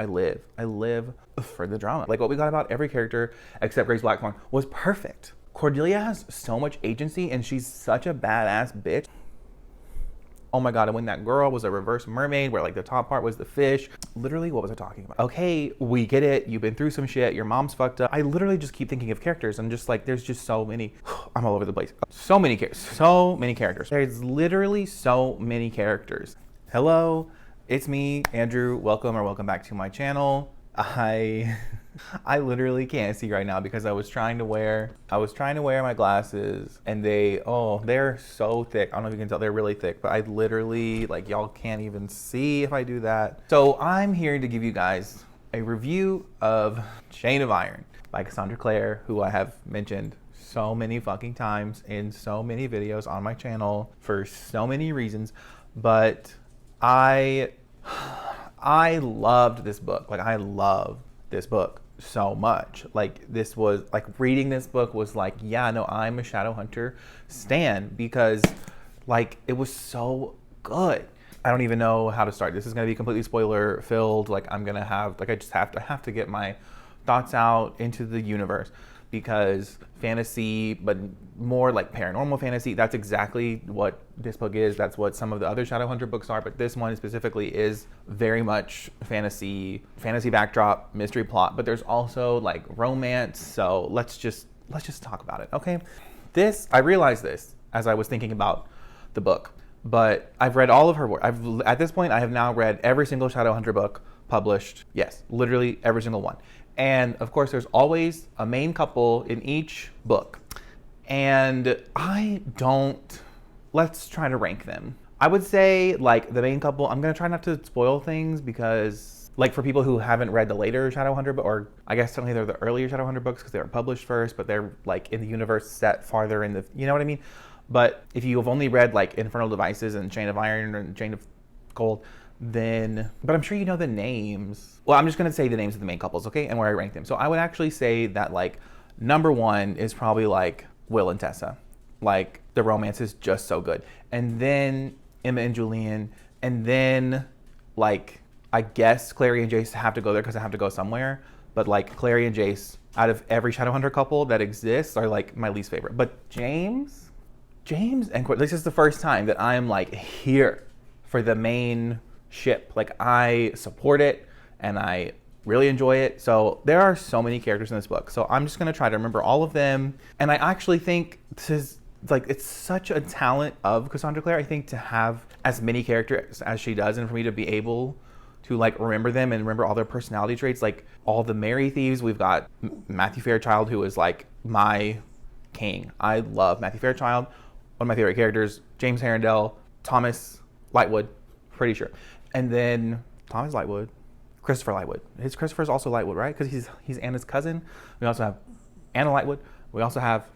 I live for the drama. Like what we got about every character except Grace Blackthorne was perfect. Cordelia has so much agency and she's such a badass bitch. Oh my God, and when that girl was a reverse mermaid where like the top part was the fish, literally what was I talking about? Okay, we get it, you've been through some shit, your mom's fucked up. I literally just keep thinking of characters and just like, there's just so many, I'm all over the place. So many characters. There's literally so many characters. Hello, it's me, Andrew, welcome back to my channel. I literally can't see right now because I was trying to wear my glasses and they're so thick. I don't know if you can tell, they're really thick, but I literally, like, y'all can't even see if I do that. So I'm here to give you guys a review of Chain of Iron by Cassandra Clare, who I have mentioned so many fucking times in so many videos on my channel for so many reasons, but I loved this book. Like, I love this book so much. Like, this was like, reading this book was like, yeah, no, I'm a Shadowhunter stan because like it was so good. I don't even know how to start. This is going to be completely spoiler filled. Like, I'm going to have, like, I have to get my thoughts out into the universe because fantasy, but more like paranormal fantasy, that's exactly what this book is. That's what some of the other Shadowhunter books are, but this one specifically is very much fantasy backdrop, mystery plot, but there's also like romance. So let's just talk about it, okay? I realized this as I was thinking about the book, but I've read all of her work. At this point, I have now read every single Shadowhunter book published. Yes, literally every single one. And of course, there's always a main couple in each book. And let's try to rank them. I would say like the main couple, I'm gonna try not to spoil things because like for people who haven't read the later Shadowhunter book, or I guess technically they're the earlier Shadowhunter books because they were published first, but they're like in the universe set farther in the, you know what I mean? But if you've only read like Infernal Devices and Chain of Iron and Chain of Gold, but I'm sure you know the names. Well, I'm just going to say the names of the main couples, okay? And where I rank them. So I would actually say that like number one is probably like Will and Tessa. Like the romance is just so good. And then Emma and Julian. And then like, I guess Clary and Jace have to go there because I have to go somewhere. But like Clary and Jace, out of every Shadowhunter couple that exists, are like my least favorite. But James and Cordelia, this is the first time that I am like here for the main ship. Like, I support it and I really enjoy it. So there are so many characters in this book, so I'm just going to try to remember all of them. And I actually think this is like, it's such a talent of Cassandra Clare, I think, to have as many characters as she does, and for me to be able to like remember them and remember all their personality traits. Like all the Merry Thieves, we've got Matthew Fairchild, who is like my king. I love Matthew Fairchild. One of my favorite characters, James Harrendale, Thomas Lightwood, pretty sure. And then Thomas Lightwood, Christopher Lightwood. Christopher's also Lightwood, right? Because he's Anna's cousin. We also have Anna Lightwood. We also have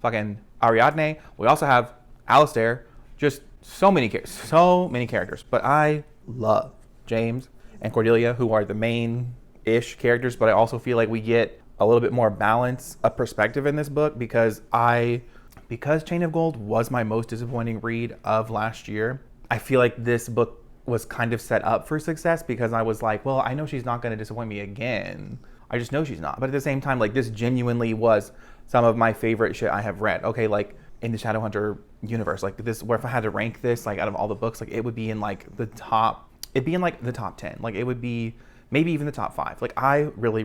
fucking Ariadne. We also have Alastair. Just so many characters. But I love James and Cordelia, who are the main-ish characters. But I also feel like we get a little bit more balance of perspective in this book because Chain of Gold was my most disappointing read of last year. I feel like this book was kind of set up for success because I was like, well, I know she's not going to disappoint me again. I just know she's not. But at the same time, like, this genuinely was some of my favorite shit I have read. Okay, like in the Shadowhunter universe, like this, where if I had to rank this, like out of all the books, like it would be in like the top, it'd be in like the top 10. Like it would be maybe even the top 5. Like I really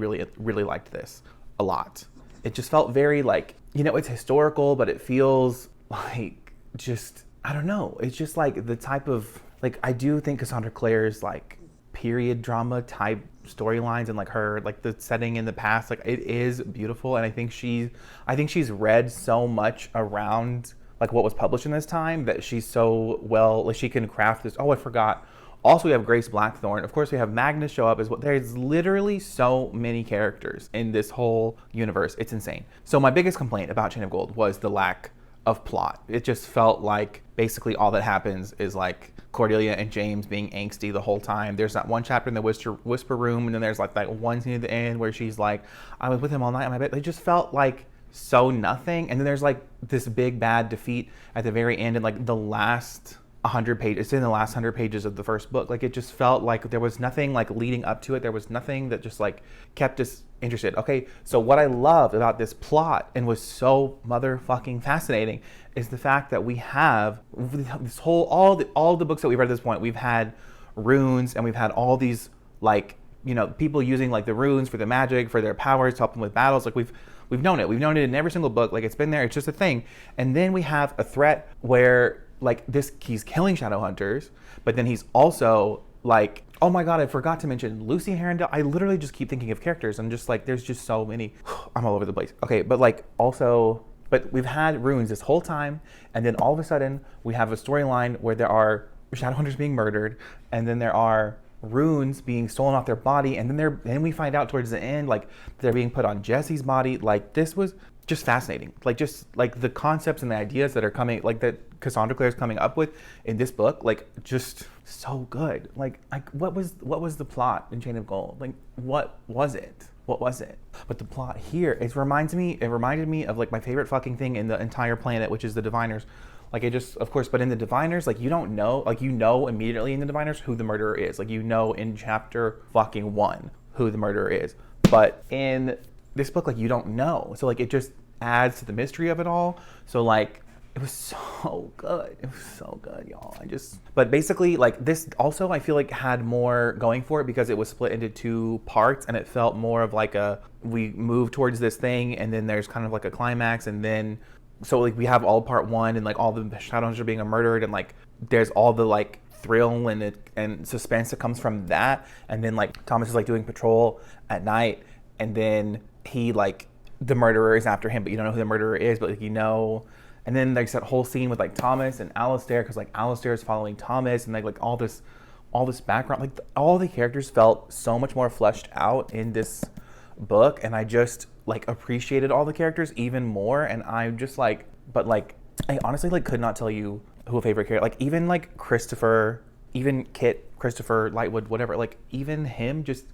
liked this a lot. It just felt very like, you know, it's historical, but it feels like just, I don't know. It's just like the type of, like, I do think Cassandra Clare's like period drama type storylines and like her, like the setting in the past, like it is beautiful. And I think she's read so much around like what was published in this time that she's so well, like she can craft this. Oh, I forgot. Also, we have Grace Blackthorne. Of course, we have Magnus show up as well. There's literally so many characters in this whole universe. It's insane. So my biggest complaint about Chain of Gold was the lack of plot. It just felt like basically all that happens is like Cordelia and James being angsty the whole time. There's that one chapter in the whisper room, and then there's like that one scene at the end where she's like, I was with him all night on my bed. It just felt like so nothing. And then there's like this big bad defeat at the very end, and like the last 100 pages. It's in the last 100 pages of the first book. Like, it just felt like there was nothing like leading up to it. There was nothing that just like kept us interested. Okay, so what I loved about this plot and was so motherfucking fascinating is the fact that we have this whole all the books that we've read at this point. We've had runes, and we've had all these like, you know, people using like the runes for the magic, for their powers, to help them with battles. Like we've known it. We've known it in every single book. Like, it's been there. It's just a thing. And then we have a threat where like he's killing shadow hunters, but then he's also like, oh my god, I forgot to mention Lucy Herondale. I literally just keep thinking of characters. I'm just like, there's just so many. I'm all over the place. Okay, but like also, but we've had runes this whole time, and then all of a sudden we have a storyline where there are shadow hunters being murdered, and then there are runes being stolen off their body, and then we find out towards the end like they're being put on Jesse's body. Like, this was just fascinating. Like, just like the concepts and the ideas that are coming, like that Cassandra Clare's coming up with in this book, like just so good. Like what was the plot in Chain of Gold? Like, what was it? But the plot here, it reminded me of like my favorite fucking thing in the entire planet, which is the Diviners. Like, it just, of course, but in the Diviners, like, you don't know, like, you know immediately in the Diviners who the murderer is. Like, you know in chapter fucking 1 who the murderer is. But in this book, like, you don't know. So, like, it just adds to the mystery of it all. So, like, it was so good. It was so good, y'all. But basically, like, this also, I feel like, had more going for it because it was split into 2 parts, and it felt more of like we move towards this thing, and then there's kind of like a climax, and then so like we have all part 1, and like all the Shadowhunters are being murdered, and like there's all the like thrill and suspense that comes from that, and then like Thomas is like doing patrol at night, and then he like the murderer is after him, but you don't know who the murderer is, but like, you know, and then there's that whole scene with like Thomas and Alastair, because like Alastair is following Thomas, and like all this background, like all the characters felt so much more fleshed out in this book, and I just like appreciated all the characters even more. And I'm just like, but like I honestly like could not tell you who a favorite character, like even like Christopher, even Kit, Christopher Lightwood, whatever, like even him, just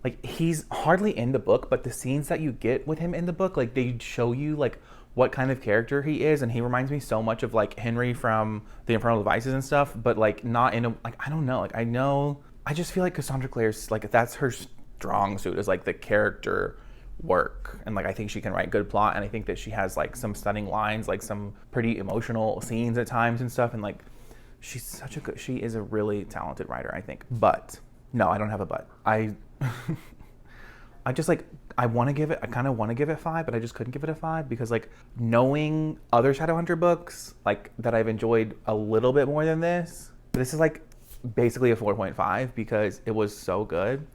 like he's hardly in the book, but the scenes that you get with him in the book, like they show you like what kind of character he is, and he reminds me so much of like Henry from the Infernal Devices and stuff, but like not in a, like, I don't know, like I just feel like Cassandra Clare's like, that's her strong suit, is like the character work, and like I think she can write good plot, and I think that she has like some stunning lines, like some pretty emotional scenes at times and stuff, and like she is a really talented writer, I think. But no, I don't have a but. I just like, I kind of want to give it 5, but I just couldn't give it a 5 because like knowing other Shadowhunter books like that I've enjoyed a little bit more than this is like basically a 4.5 because it was so good.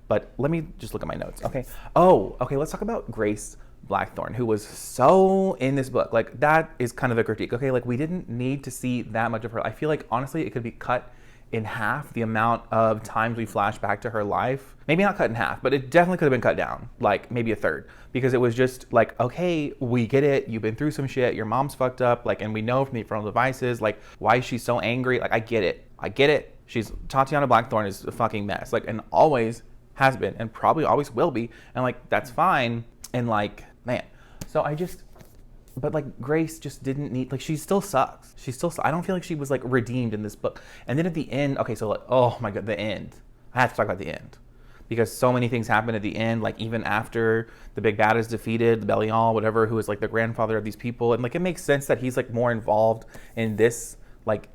But let me just look at my notes. Okay. Oh, okay. Let's talk about Grace Blackthorne, who was so in this book. Like, that is kind of a critique. Okay. Like, we didn't need to see that much of her. I feel like, honestly, it could be cut in half, the amount of times we flash back to her life. Maybe not cut in half, but it definitely could have been cut down, like maybe a third, because it was just like, okay, we get it. You've been through some shit. Your mom's fucked up. Like, and we know from the Infernal Devices, like, why is she so angry? Like, I get it. Tatiana Blackthorne is a fucking mess. Like, and always has been, and probably always will be, and like that's fine. And like, man, so but like Grace just didn't need, like, she still sucks. I don't feel like she was like redeemed in this book. And then at the end, okay, so like, oh my god, the end. I have to talk about the end because so many things happen at the end. Like, even after the big bad is defeated, the Belial, whatever, who is like the grandfather of these people, and like it makes sense that he's like more involved in this like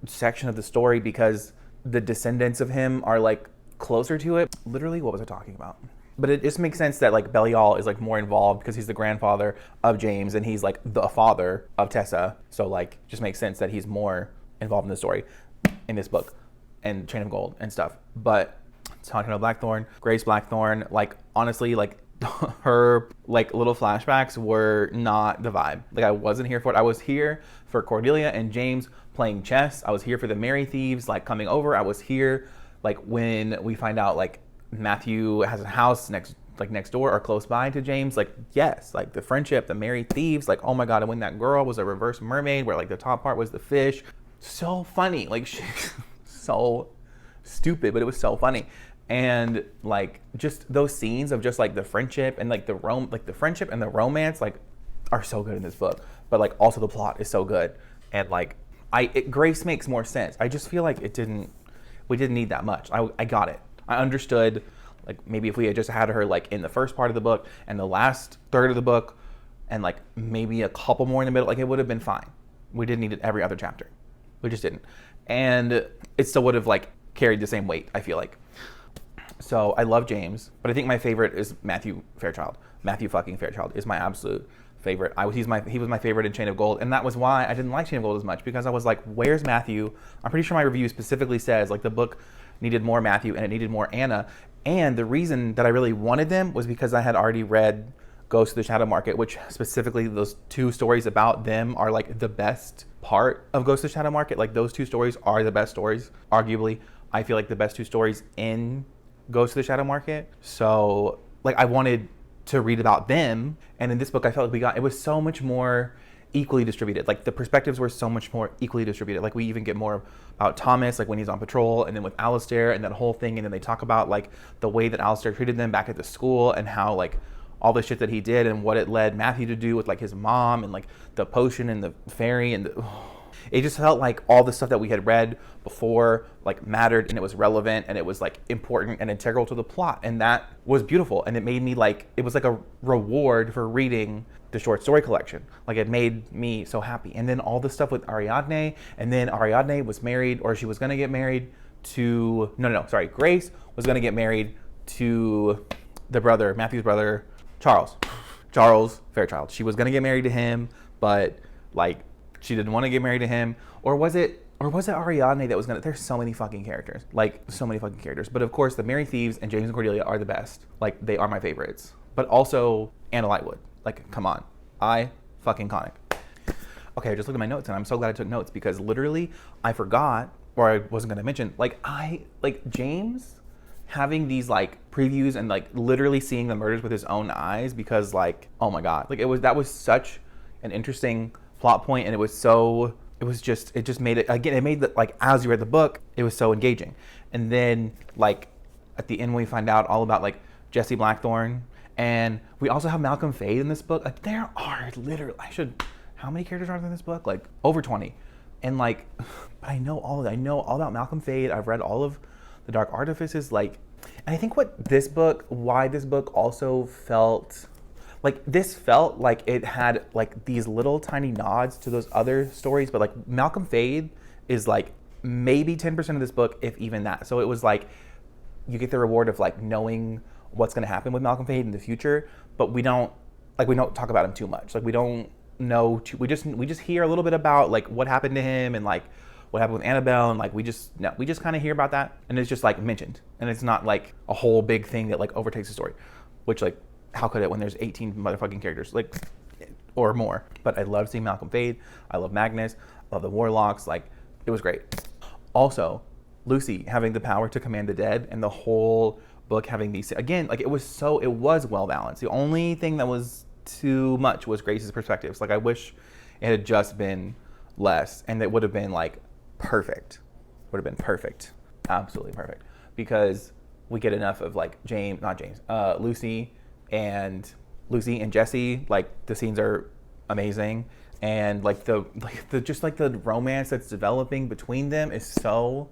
section of the story because the descendants of him are like closer to it. Literally, what was I talking about? But it just makes sense that like Belial is like more involved because he's the grandfather of James and he's like the father of Tessa. So like, just makes sense that he's more involved in the story in this book and Chain of Gold and stuff. But talking about Blackthorne, Grace Blackthorne, like honestly, like her like little flashbacks were not the vibe. Like, I wasn't here for it. I was here for Cordelia and James playing chess. I was here for the Merry Thieves like coming over. I was here like when we find out like Matthew has a house next door or close by to James. Like, yes, like the friendship, the Merry Thieves, like, oh my god, and when that girl was a reverse mermaid where like the top part was the fish. So funny. Like, she's so stupid, but it was so funny. And like just those scenes of just like the friendship and like the friendship and the romance like are so good in this book. But like also the plot is so good. And like Grace makes more sense. I just feel like we didn't need that much. I got it. I understood, like maybe if we had just had her like in the first part of the book and the last third of the book and like maybe a couple more in the middle, like it would have been fine. We didn't need it every other chapter. We just didn't. And it still would have like carried the same weight, I feel like. So I love James, but I think my favorite is Matthew Fairchild. Matthew fucking Fairchild is my absolute favorite. He was my favorite in Chain of Gold, and that was why I didn't like Chain of Gold as much, because I was like, where's Matthew? I'm pretty sure my review specifically says like the book needed more Matthew and it needed more Anna. And the reason that I really wanted them was because I had already read Ghost of the Shadow Market, which specifically those two stories about them are like the best part of Ghost of the Shadow Market. Like those two stories are the best stories, arguably. I feel like the best two stories in Ghost of the Shadow Market. So like I wanted to read about them, and in this book I felt like it was so much more equally distributed. Like the perspectives were so much more equally distributed. Like we even get more about Thomas, like when he's on patrol, and then with Alistair and that whole thing, and then they talk about like the way that Alistair treated them back at the school and how like all the shit that he did and what it led Matthew to do with like his mom and like the potion and the fairy and it just felt like all the stuff that we had read before like mattered, and it was relevant, and it was like important and integral to the plot, and that was beautiful. And it made me like, it was like a reward for reading the short story collection. Like it made me so happy. And then all the stuff with Ariadne, and then Ariadne was married, or she was going to get married to Grace was going to get married to the brother, Matthew's brother, Charles Fairchild. She was going to get married to him, but like she didn't want to get married to him. Or was it Ariadne that was going to... There's so many fucking characters. Like, so many fucking characters. But of course, the Merry Thieves and James and Cordelia are the best. Like, they are my favorites. But also, Anna Lightwood. Like, come on. Fucking iconic. Okay, I just looked at my notes, and I'm so glad I took notes, because literally, I forgot, or I wasn't going to mention, James having these, like, previews and, like, literally seeing the murders with his own eyes, because, like, oh my God. Like, that was such an interesting plot point, and it just made it, again, it made that, like, as you read the book, it was so engaging. And then, like, at the end, we find out all about, like, Jesse Blackthorne, and we also have Malcolm Fade in this book. Like, there are literally, how many characters are there in this book? Like, over 20. And, like, but I know all about Malcolm Fade. I've read all of the Dark Artifices, like, and I think why this book also felt... Like, this felt like it had, like, these little tiny nods to those other stories, but, like, Malcolm Fade is, like, maybe 10% of this book, if even that. So it was, like, you get the reward of, like, knowing what's going to happen with Malcolm Fade in the future, but we don't talk about him too much. Like, we don't know, we just hear a little bit about, like, what happened to him and, like, what happened with Annabelle, and, like, we just kind of hear about that, and it's just, like, mentioned. And it's not, like, a whole big thing that, like, overtakes the story, which, like, how could it when there's 18 motherfucking characters, like, or more? But I love seeing Malcolm Fade. I love Magnus. I love the Warlocks. Like, it was great. Also, Lucy having the power to command the dead, and the whole book having these, again, like, it was well balanced. The only thing that was too much was Grace's perspectives. Like, I wish it had just been less, and it would have been, like, perfect. Would have been perfect. Absolutely perfect. Because we get enough of, like, Lucy and Jesse, like, the scenes are amazing, and like the romance that's developing between them is so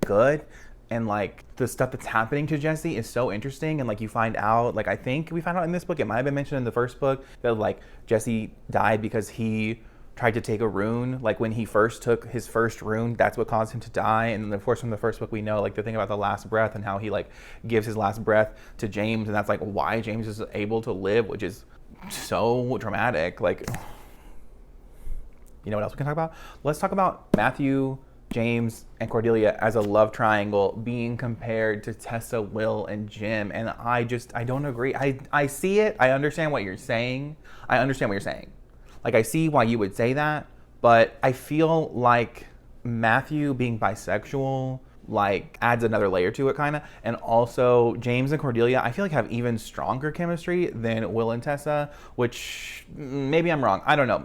good, and like the stuff that's happening to Jesse is so interesting, and like you find out, like, I think we found out in this book, it might have been mentioned in the first book, that like Jesse died because he tried to take a rune. Like, when he first took his first rune, that's what caused him to die. And then of course from the first book we know, like, the thing about the last breath and how he, like, gives his last breath to James, and that's like why James is able to live, which is so dramatic. Like, you know what else we can talk about? Let's talk about Matthew, James, and Cordelia as a love triangle being compared to Tessa, Will, and Jim, and I don't agree. I see it. I understand what you're saying. Like, I see why you would say that, but I feel like Matthew being bisexual, like, adds another layer to it, kind of. And also, James and Cordelia, I feel like have even stronger chemistry than Will and Tessa, which maybe I'm wrong. I don't know.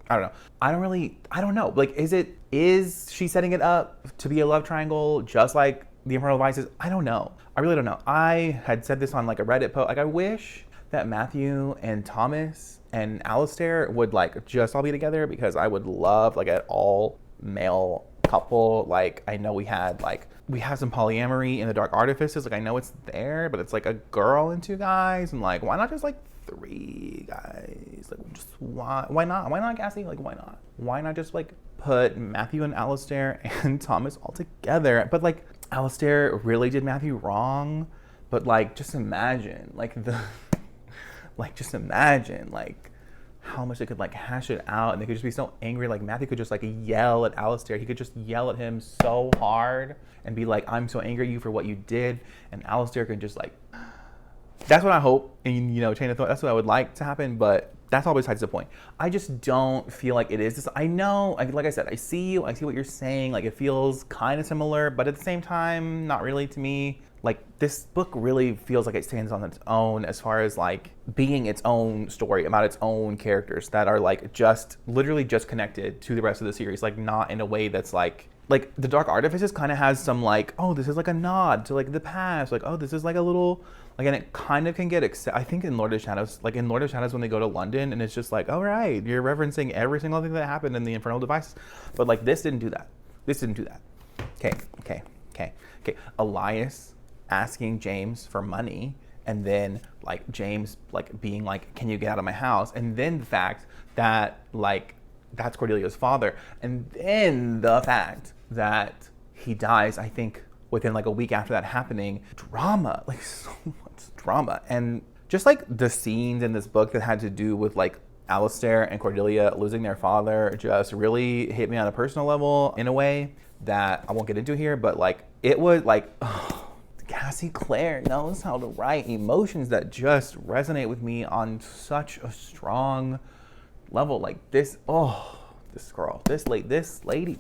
I don't know. I don't know. Like, is she setting it up to be a love triangle just like the Infernal Devices? I don't know. I really don't know. I had said this on, like, a Reddit post. Like, I wish that Matthew and Thomas and Alistair would like just all be together, because I would love like an all male couple. Like I know we have some polyamory in the Dark Artifices. Like I know it's there, but it's like a girl and 2 guys, and like why not just like 3 guys? Like just why not? Why not, Cassie? Like why not? Why not just like put Matthew and Alistair and Thomas all together? But like Alistair really did Matthew wrong. But like just imagine just imagine like how much they could like hash it out, and they could just be so angry. Like Matthew could just like yell at Alistair. He could just yell at him so hard and be like, I'm so angry at you for what you did. And Alistair could just like, that's what I hope. And you know, chain of thought, that's what I would like to happen, but that's all besides the point. I just don't feel like it is this. I know, like I said, I see you, I see what you're saying. Like it feels kind of similar, but at the same time, not really to me. Like this book really feels like it stands on its own as far as like being its own story about its own characters that are like just literally just connected to the rest of the series, like not in a way that's like the Dark Artifices kind of has some like, oh, this is like a nod to like the past, like, oh, this is like a little like, and it kind of can get I think in Lord of Shadows, like in Lord of Shadows when they go to London, and it's just like, all right, you're referencing every single thing that happened in the Infernal Devices, but like this didn't do that. Okay. Elias asking James for money, and then like James like being like, can you get out of my house? And then the fact that like that's Cordelia's father, and then the fact that he dies, I think within like a week after that happening. Drama, like so much drama. And just like the scenes in this book that had to do with like Alistair and Cordelia losing their father just really hit me on a personal level in a way that I won't get into here, but like it was like, oh, Cassie Clare knows how to write emotions that just resonate with me on such a strong level. Like this, oh, this girl, this lady.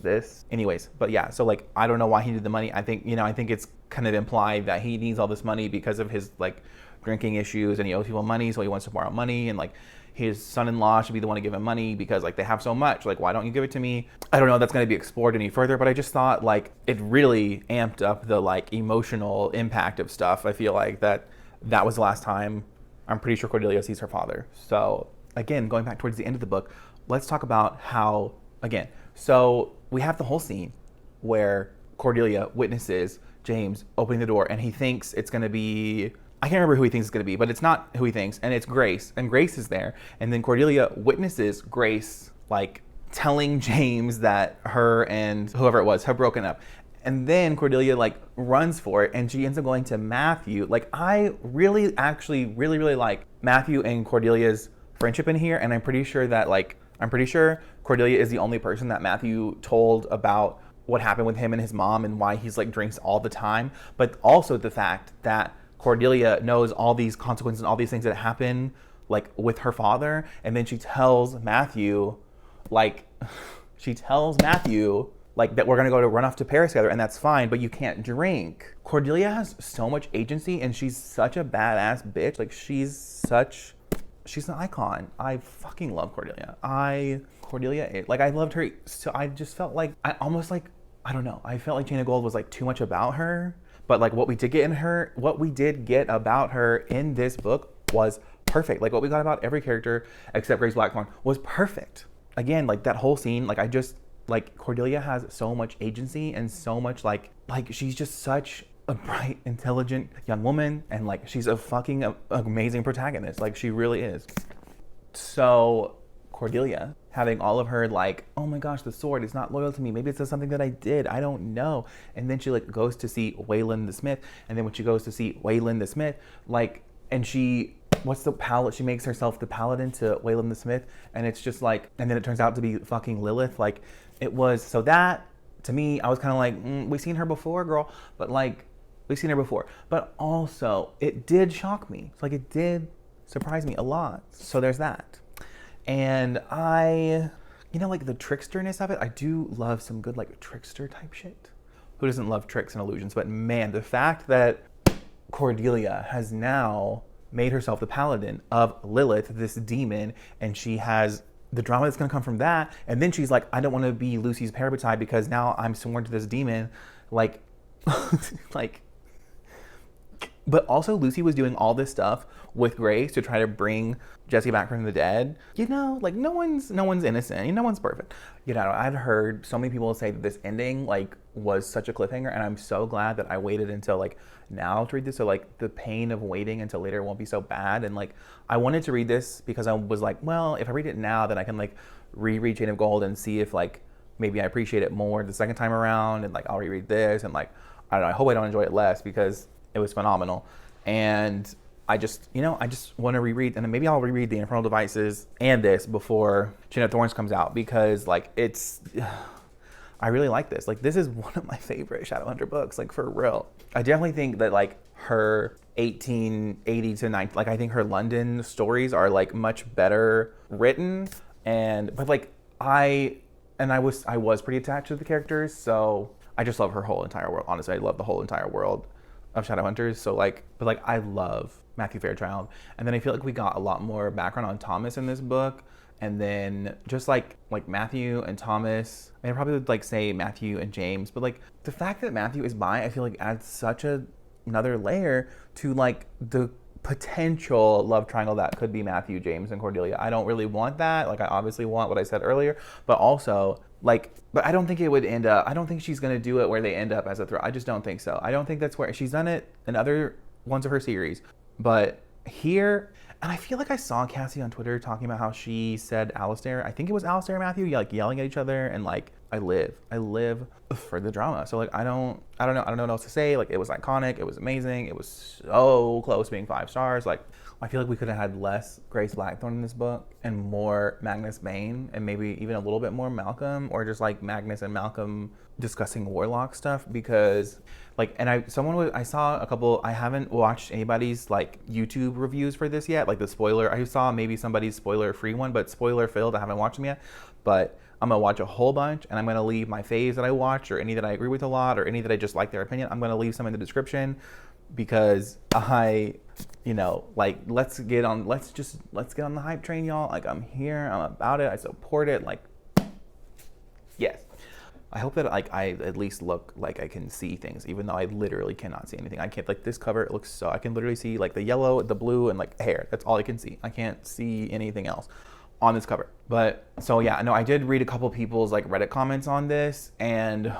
Anyways, but yeah, so like, I don't know why he needed the money. I think it's kind of implied that he needs all this money because of his like drinking issues, and he owes people money, so he wants to borrow money, and like his son-in-law should be the one to give him money because like they have so much. Like, why don't you give it to me? I don't know if that's going to be explored any further, but I just thought like it really amped up the like emotional impact of stuff. I feel like that was the last time I'm pretty sure Cordelia sees her father. So again, going back towards the end of the book, let's talk about how, again, so we have the whole scene where Cordelia witnesses James opening the door, and he thinks it's going to be, I can't remember who he thinks it's going to be, but it's not who he thinks, and it's Grace, and Grace is there. And then Cordelia witnesses Grace like telling James that her and whoever it was have broken up. And then Cordelia like runs for it, and she ends up going to Matthew. Like, I really like Matthew and Cordelia's friendship in here, and I'm pretty sure Cordelia is the only person that Matthew told about what happened with him and his mom and why he's like drinks all the time. But also the fact that Cordelia knows all these consequences and all these things that happen like with her father, and then she tells Matthew like that we're gonna go to run off to Paris together, and that's fine, but you can't drink. Cordelia has so much agency, and she's such a badass bitch. Like she's an icon. I fucking love Cordelia. I loved her. So I just felt like I felt like Chain of Gold was like too much about her. But like what we did get about her in this book was perfect. Like what we got about every character except Grace Blackthorne was perfect. Again, like that whole scene, like I just, like Cordelia has so much agency and so much like she's just such a bright, intelligent young woman, and like she's a fucking amazing protagonist. Like she really is. So Cordelia having all of her like, oh my gosh, the sword is not loyal to me. Maybe it's something that I did. I don't know. And then she like goes to see Waylon the Smith. And then when she goes to see Waylon the Smith, like, and she makes herself the paladin to Waylon the Smith. And it's just like, and then it turns out to be fucking Lilith. Like it was, so that to me, I was kind of like, we've seen her before, girl. But like, we've seen her before. But also it did shock me. It's like it did surprise me a lot. So there's that. And like the tricksterness of it, I do love some good like trickster type shit. Who doesn't love tricks and illusions? But man, the fact that Cordelia has now made herself the paladin of Lilith, this demon, and she has the drama that's going to come from that. And then she's like, I don't want to be Lucy's parabitide because now I'm sworn to this demon. Like, like, But also Lucy was doing all this stuff with Grace to try to bring Jesse back from the dead. You know, like no one's innocent. No one's perfect. You know, I've heard so many people say that this ending like was such a cliffhanger, and I'm so glad that I waited until like now to read this. So like the pain of waiting until later won't be so bad. And like I wanted to read this because I was like, well, if I read it now, then I can like reread Chain of Gold and see if like maybe I appreciate it more the second time around, and like I'll reread this, and like I don't know, I hope I don't enjoy it less because it was phenomenal. And I just want to reread, and then maybe I'll reread The Infernal Devices and this before Chain of Thorns comes out, because like I really like this. Like this is one of my favorite Shadowhunter books, like for real. I definitely think that like her 1880 to 90, like I think her London stories are like much better written, but like I was pretty attached to the characters, so I just love her whole entire world. Honestly, I love the whole entire world of Shadowhunters. So like, but like I love Matthew Fairchild, and then I feel like we got a lot more background on Thomas in this book, and then just like Matthew and Thomas. I probably would like say Matthew and James, but like the fact that Matthew is bi, I feel like adds such another layer to like the potential love triangle that could be Matthew, James, and Cordelia. I don't really want that. Like I obviously want what I said earlier, but also like, but I don't think it would end up, I don't think she's going to do it where they end up as a throw. I just don't think so. I don't think that's where she's done it in other ones of her series, but here, and I feel like I saw Cassie on Twitter talking about how she said Alistair, I think it was Alistair and Matthew, like yelling at each other, and like I live for the drama. So like I don't know what else to say. Like it was iconic, it was amazing, it was so close to being 5 stars. Like I feel like we could have had less Grace Blackthorne in this book and more Magnus Bane, and maybe even a little bit more Malcolm, or just like Magnus and Malcolm discussing Warlock stuff, because like, and I saw a couple, I haven't watched anybody's like YouTube reviews for this yet, like the spoiler, I saw maybe somebody's spoiler free one, but spoiler filled, I haven't watched them yet, but I'm gonna watch a whole bunch, and I'm gonna leave my faves that I watch, or any that I agree with a lot, or any that I just like their opinion, I'm gonna leave some in the description, because like let's get on the hype train, y'all. Like I'm here, I'm about it, I support it, like yes. I hope that like I at least look like I can see things, even though I literally cannot see anything. I can't, like this cover, it looks so, I can literally see like the yellow, the blue, and like hair. That's all I can see. I can't see anything else on this cover. But so yeah, no, I did read a couple people's like Reddit comments on this, and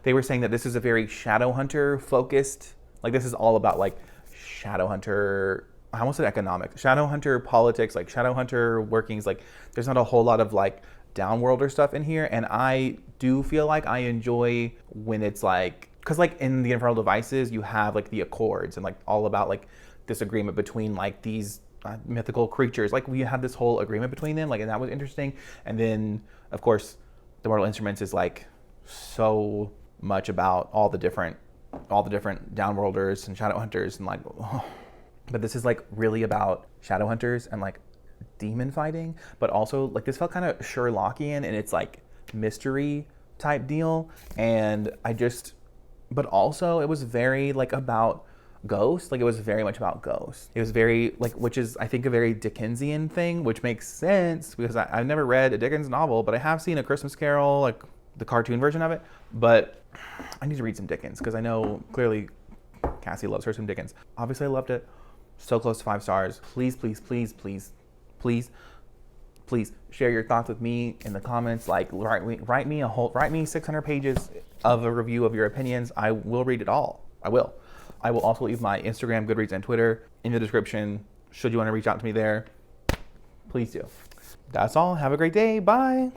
they were saying that this is a very Shadowhunter focused, like this is all about like Shadowhunter, I almost said economics, Shadowhunter politics, like Shadowhunter workings, like there's not a whole lot of like downworlder stuff in here, and I do feel like I enjoy when it's like, because like in the Infernal Devices you have like the Accords, and like all about like this agreement between like these mythical creatures, like we had this whole agreement between them, like, and that was interesting. And then of course the Mortal Instruments is like so much about all the different downworlders and Shadowhunters, and like but this is like really about Shadowhunters and like demon fighting, but also like this felt kind of Sherlockian in its like mystery type deal, and but also it was very like about ghosts, like it was very much about ghosts. It was very like, which is I think a very Dickensian thing, which makes sense because I've never read a Dickens novel, but I have seen A Christmas Carol, like the cartoon version of it. But I need to read some Dickens because I know clearly Cassie loves her some Dickens. Obviously I loved it. So close to 5 stars. Please, please, please, please, please, please share your thoughts with me in the comments. Like write me 600 pages of a review of your opinions. I will read it all. I will also leave my Instagram, Goodreads, and Twitter in the description. Should you want to reach out to me there, please do. That's all. Have a great day. Bye.